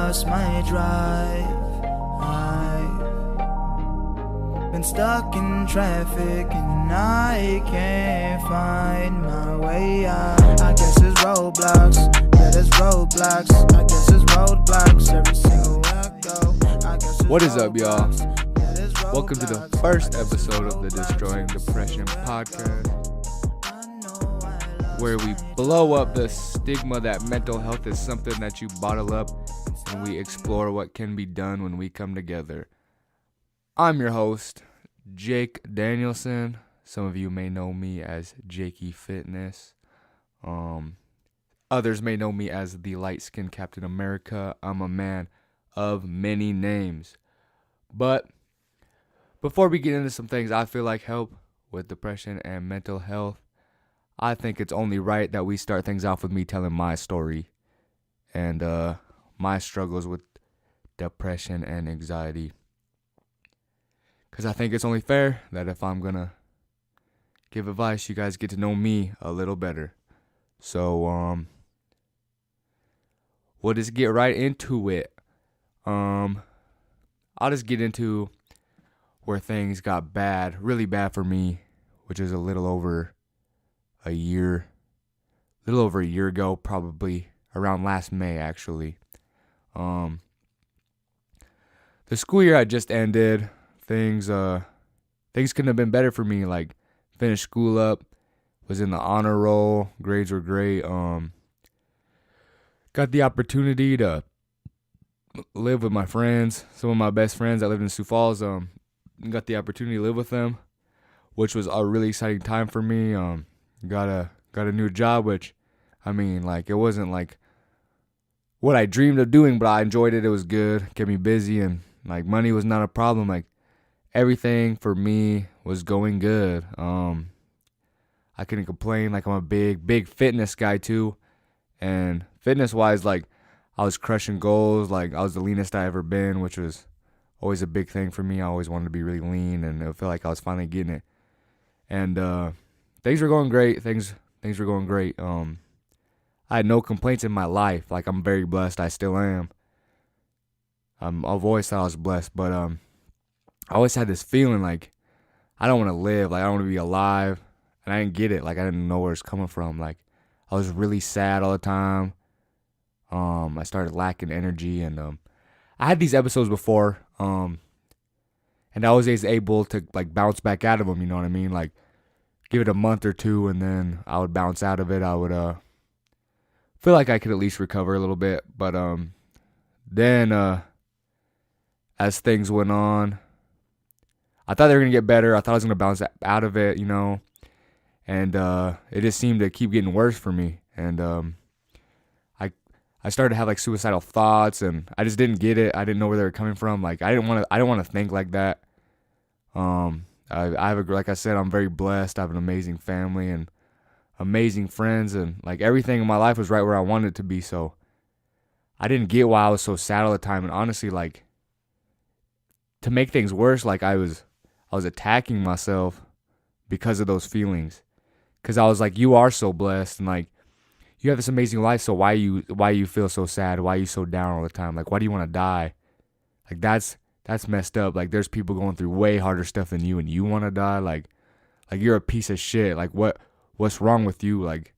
lost my drive. I've been stuck in traffic and I can't find my way out. I guess it's roadblocks, yeah, there's roadblocks. I guess it's roadblocks every single way I go. I guess it's What is up, y'all? yeah, there's Welcome to the roadblocks. first episode of the Destroying Depression podcast, where we blow up the stigma that mental health is something that you bottle up, and we explore what can be done when we come together. I'm your host, Jake Danielson. Some of you may know me as Jakey Fitness. Others may know me as the light-skinned Captain America. I'm a man of many names. But before we get into some things I feel like help with depression and mental health, I think it's only right that we start things off with me telling my story and my struggles with depression and anxiety. Because I think it's only fair that if I'm going to give advice, you guys get to know me a little better. So, we'll just get right into it. I'll just get into where things got bad, really bad for me, which is a little over a year ago, probably around last May, actually. The school year had just ended. Things couldn't have been better for me. Like, finished school up, was in the honor roll, grades were great. Got the opportunity to live with my friends, some of my best friends that lived in Sioux Falls. Got the opportunity to live with them, which was a really exciting time for me. Got a new job, which, I mean, like, it wasn't like what I dreamed of doing, but I enjoyed it. It was good, kept me busy, and like money was not a problem. Like, everything for me was going good. I couldn't complain. Like, I'm a big fitness guy too, and fitness wise, like, I was crushing goals. Like, I was the leanest I ever been, which was always a big thing for me. I always wanted to be really lean, and I felt like I was finally getting it. And things were going great. Things were going great. I had no complaints in my life. Like, I'm very blessed. I still am. I've always thought I was blessed, but I always had this feeling like I don't want to live. Like, I don't want to be alive, and I didn't get it. Like, I didn't know where it's coming from. Like, I was really sad all the time. I started lacking energy, and I had these episodes before, and I was able to like bounce back out of them. You know what I mean? Like, give it a month or two, and then I would bounce out of it. I would feel like I could at least recover a little bit. But then as things went on, I thought they were gonna get better. I thought I was gonna bounce out of it, you know, and it just seemed to keep getting worse for me. And I started to have like suicidal thoughts, and I just didn't get it. I didn't know where they were coming from. Like, I didn't want to think like that. I have like I said, I'm very blessed. I have an amazing family and amazing friends, and like everything in my life was right where I wanted it to be. So I didn't get why I was so sad all the time. And honestly, like, to make things worse, like I was attacking myself because of those feelings. Because I was like, you are so blessed, and like, you have this amazing life. So why you feel so sad? Why are you so down all the time? Like, why do you want to die? Like, that's messed up. Like, there's people going through way harder stuff than you, and you want to die. Like you're a piece of shit. Like, what's wrong with you? Like,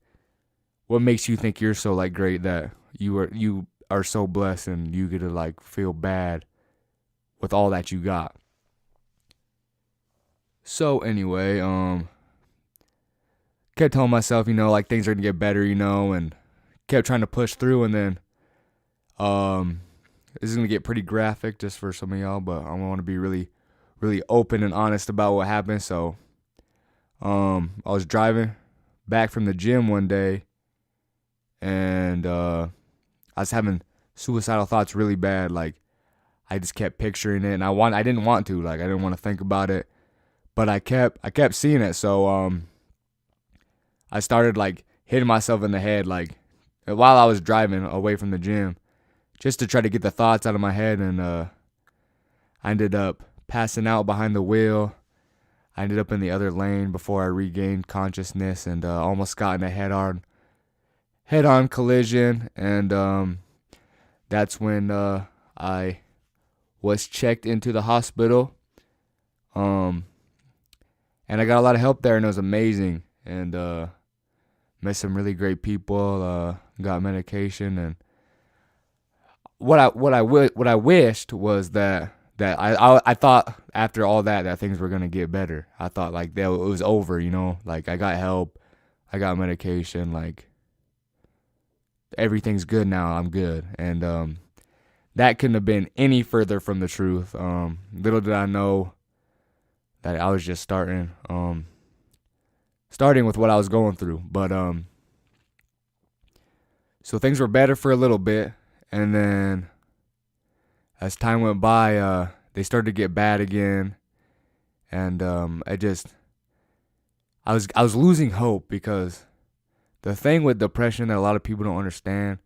what makes you think you're so like great that you are so blessed and you get to like feel bad with all that you got? So anyway, kept telling myself, you know, like, things are gonna get better, you know, and kept trying to push through. And then this is gonna get pretty graphic just for some of y'all, but I want to be really, really open and honest about what happened. So I was driving back from the gym one day, and I was having suicidal thoughts really bad. Like, I just kept picturing it, and I didn't want to, like, I didn't want to think about it, but I kept seeing it. So I started like hitting myself in the head, like, while I was driving away from the gym, just to try to get the thoughts out of my head. And I ended up passing out behind the wheel. I ended up in the other lane before I regained consciousness, and almost got in a head-on collision. And that's when I was checked into the hospital. And I got a lot of help there, and it was amazing. And met some really great people. Got medication, and what I wished was that I thought after all that things were gonna get better. I thought like it was over, like I got help, I got medication, like everything's good now. I'm good, and that couldn't have been any further from the truth. Little did I know that I was just starting with what I was going through. But so things were better for a little bit, and then as time went by, they started to get bad again, and I was losing hope, because the thing with depression that a lot of people don't understand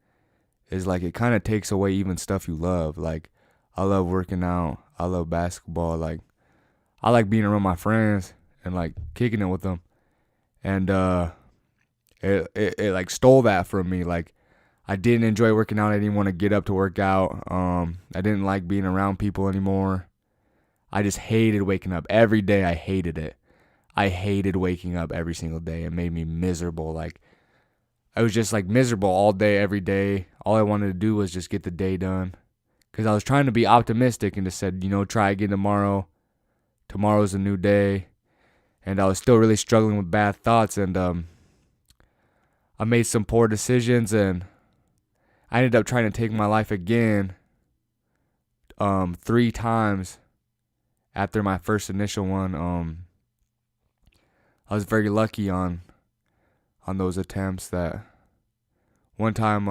is like it kind of takes away even stuff you love. Like I love working out, I love basketball, like I like being around my friends and like kicking it with them, and it like stole that from me. Like I didn't enjoy working out. I didn't want to get up to work out. I didn't like being around people anymore. I just hated waking up every day. I hated it. I hated waking up every single day. It made me miserable. Like I was just like miserable all day, every day. All I wanted to do was just get the day done, because I was trying to be optimistic and just said, try again tomorrow. Tomorrow's a new day. And I was still really struggling with bad thoughts, and I made some poor decisions, and I ended up trying to take my life again 3 times after my first initial one. I was very lucky on those attempts. That one time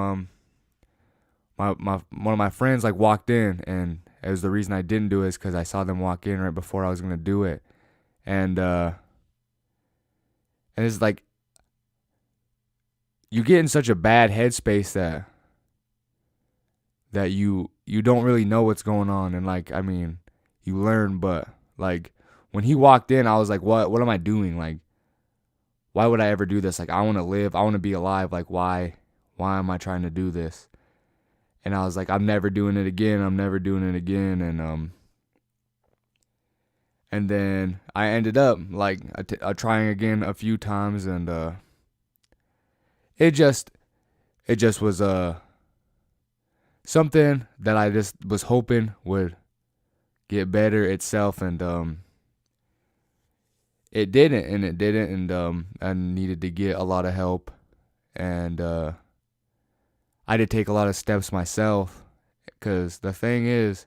my one of my friends like walked in, and it was the reason I didn't do it is because I saw them walk in right before I was gonna do it. And it's like you get in such a bad headspace that you don't really know what's going on. And like, I mean, you learn, but like when he walked in, I was like, what am I doing? Like, why would I ever do this? Like, I want to live, I want to be alive. Like, why am I trying to do this? And I was like, I'm never doing it again. I'm never doing it again. And then I ended up like trying again a few times, and it just was something that I just was hoping would get better itself, and it didn't, and I needed to get a lot of help, and I did take a lot of steps myself, because the thing is,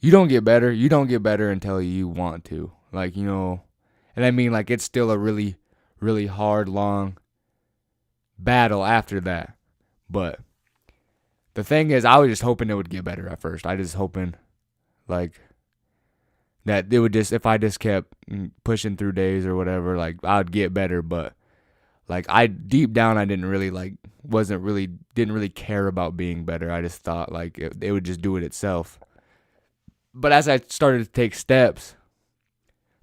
you don't get better until you want to, like, and I mean, like, it's still a really, really hard, long battle after that. But the thing is, I was just hoping it would get better at first. I just hoping like that it would just, if I just kept pushing through days or whatever, like I'd get better. But like deep down, I didn't really care about being better. I just thought like it would just do it itself. But as I started to take steps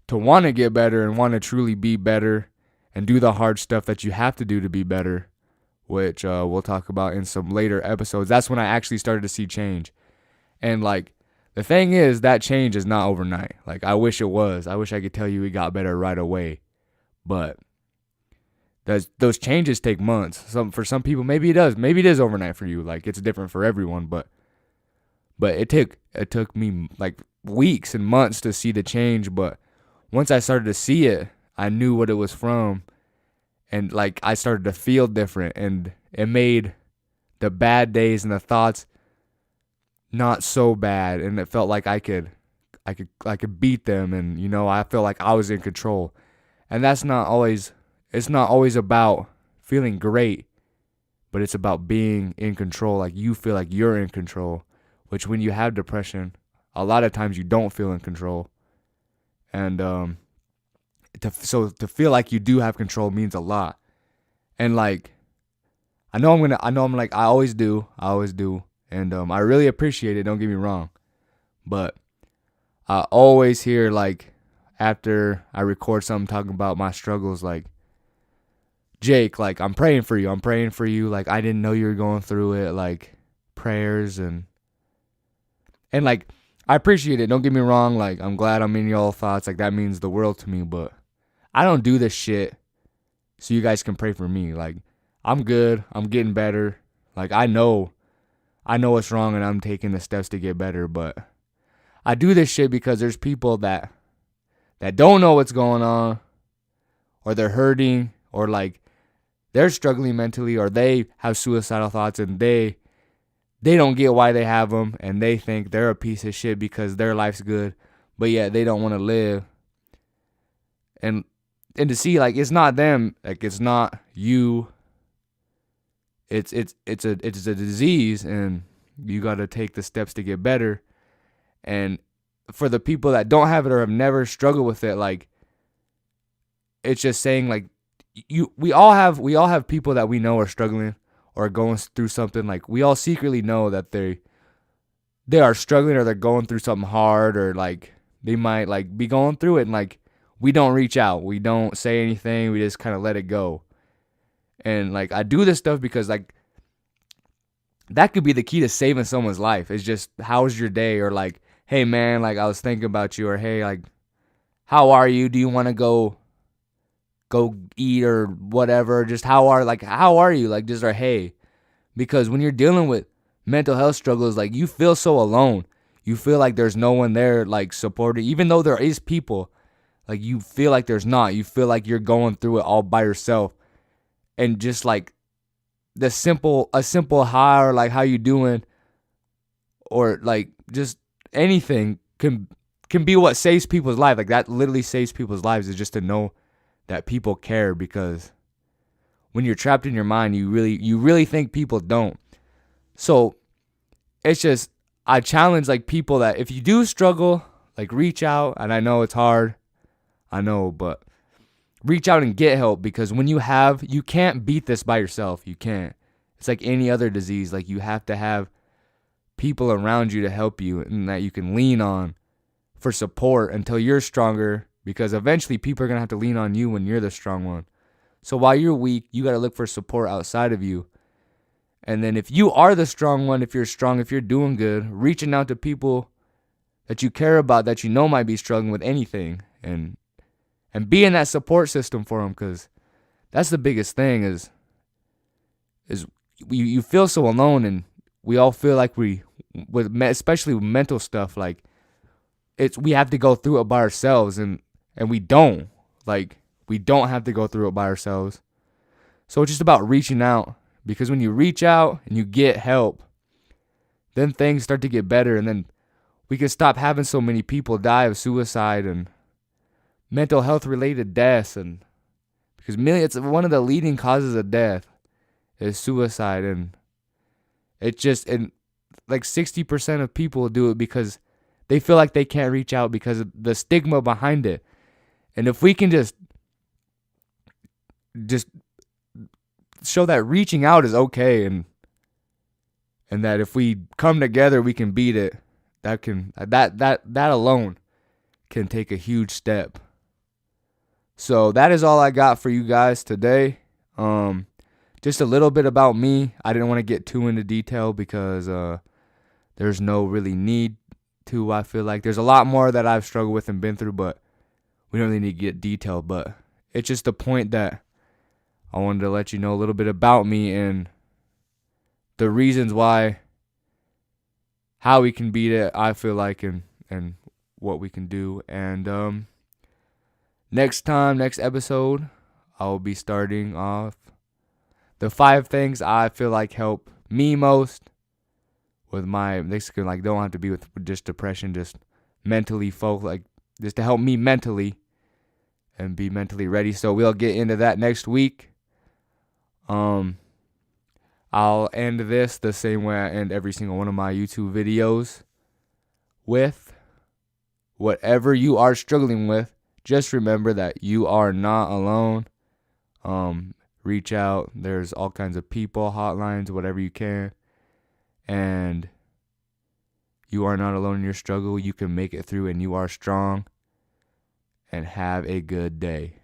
to want to get better and want to truly be better and do the hard stuff that you have to do to be better, which we'll talk about in some later episodes, that's when I actually started to see change. And like, the thing is, that change is not overnight. Like, I wish it was. I wish I could tell you it got better right away. But those changes take months. For some people, maybe it does. Maybe it is overnight for you. Like, it's different for everyone. But it took me like weeks and months to see the change. But once I started to see it, I knew what it was from. And like, I started to feel different, and it made the bad days and the thoughts not so bad, and it felt like I could beat them, and I felt like I was in control. And it's not always about feeling great, but it's about being in control. Like, you feel like you're in control, which when you have depression, a lot of times you don't feel in control. And to feel like you do have control means a lot. And like, I always do. And I really appreciate it, don't get me wrong. But I always hear, like, after I record something talking about my struggles, like, Jake, like, I'm praying for you. Like, I didn't know you were going through it. Like, prayers and like, I appreciate it. Don't get me wrong. Like, I'm glad I'm in y'all thoughts. Like, that means the world to me. But I don't do this shit so you guys can pray for me. Like, I'm good. I'm getting better. Like, I know what's wrong and I'm taking the steps to get better. But I do this shit because there's people that don't know what's going on, or they're hurting, or like they're struggling mentally, or they have suicidal thoughts and they don't get why they have them, and they think they're a piece of shit because their life's good, but yet they don't want to live. And to see, like, it's not them, like, it's not you. It's a disease, and you got to take the steps to get better. And for the people that don't have it or have never struggled with it, like, it's just saying, like, we all have people that we know are struggling or going through something. Like, we all secretly know that they are struggling, or they're going through something hard, or like they might like be going through it, and like we don't reach out, we don't say anything, we just kind of let it go. And like, I do this stuff because like that could be the key to saving someone's life. It's just, how's your day? Or like, hey man, like, I was thinking about you. Or hey, like, how are you? Do you want to go eat or whatever? Just how are you? Like, just, or hey. Because when you're dealing with mental health struggles, like, you feel so alone. You feel like there's no one there, like, supporting. Even though there is people, like, you feel like there's not. You feel like you're going through it all by yourself. And just like a simple hi, or like, how you doing, or like just anything can be what saves people's life. Like, that literally saves people's lives, is just to know that people care. Because when you're trapped in your mind, you really think people don't. So it's just, I challenge like people that if you do struggle, like, reach out. And I know it's hard, I know, but reach out and get help. Because when you can't beat this by yourself. You can't. It's like any other disease. Like, you have to have people around you to help you, and that you can lean on for support until you're stronger. Because eventually people are going to have to lean on you when you're the strong one. So while you're weak, you got to look for support outside of you. And then if you are the strong one, if you're strong, if you're doing good, reaching out to people that you care about, that you know might be struggling with anything, and being that support system for them. Because that's the biggest thing, is you feel so alone. And we all feel like especially with mental stuff, like, we have to go through it by ourselves, and we don't. Like, we don't have to go through it by ourselves. So it's just about reaching out. Because when you reach out and you get help, then things start to get better. And then we can stop having so many people die of suicide and mental health related deaths. And because it's one of the leading causes of death is suicide. And like 60% of people do it because they feel like they can't reach out because of the stigma behind it. And if we can just show that reaching out is okay, and that if we come together we can beat it, that alone can take a huge step. So that is all I got for you guys today. Just a little bit about me. I didn't want to get too into detail because there's no really need to. I feel like there's a lot more that I've struggled with and been through, but we don't really need to get detailed. But it's just the point that I wanted to let you know a little bit about me and the reasons why, how we can beat it, I feel like, and what we can do. And next episode, I'll be starting off the 5 things I feel like help me most with my, basically, like, don't have to be with just depression, just mentally like, just to help me mentally and be mentally ready. So we'll get into that next week. I'll end this the same way I end every single one of my YouTube videos, with whatever you are struggling with, just remember that you are not alone. Reach out. There's all kinds of people, hotlines, whatever you can. And you are not alone in your struggle. You can make it through, and you are strong. And have a good day.